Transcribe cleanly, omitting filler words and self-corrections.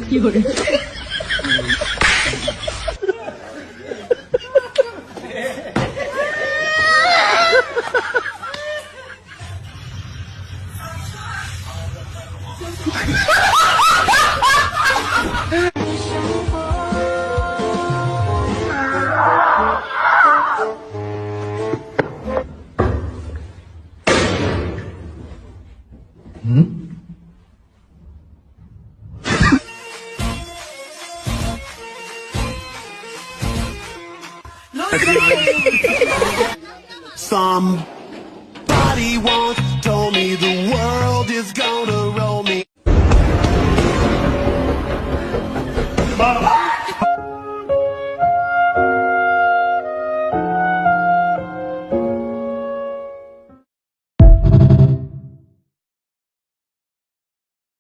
有人。Somebody once told me the world is gonna roll me.